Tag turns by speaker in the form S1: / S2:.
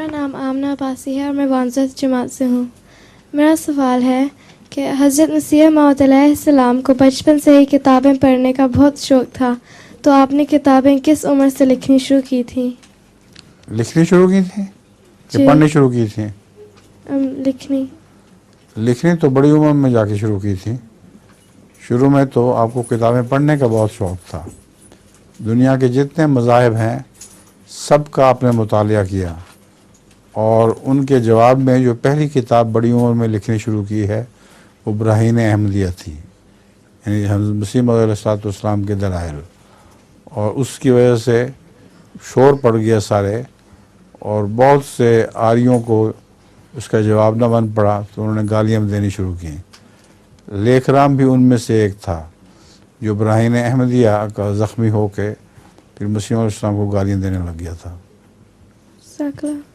S1: میرا نام آمنہ عباسی ہے اور میں 52 جماعت سے ہوں۔ میرا سوال ہے کہ حضرت مسیح موعود علیہ السلام کو بچپن سے ہی کتابیں پڑھنے کا بہت شوق تھا، تو آپ نے کتابیں کس عمر سے لکھنی شروع کی تھیں؟
S2: لکھنی شروع کی تھی کہ
S1: جی
S2: پڑھنی شروع کی تھی؟
S1: لکھنی۔
S2: لکھنی تو بڑی عمر میں جا کے شروع کی تھی۔ شروع میں تو آپ کو کتابیں پڑھنے کا بہت شوق تھا۔ دنیا کے جتنے مذاہب ہیں سب کا آپ نے مطالعہ کیا، اور ان کے جواب میں جو پہلی کتاب بڑی عمر میں لکھنی شروع کی ہے وہ براہین احمدیہ تھی، یعنی حضرت مسیح موعود علیہ السلام کے دلائل، اور اس کی وجہ سے شور پڑ گیا سارے، اور بہت سے آریوں کو اس کا جواب نہ بن پڑا تو انہوں نے گالیاں دینی شروع کی۔ لیکھ رام بھی ان میں سے ایک تھا جو براہین احمدیہ کا زخمی ہو کے پھر مسیح علیہ السلام کو گالیاں دینے لگ گیا تھا۔
S1: جزاک اللہ۔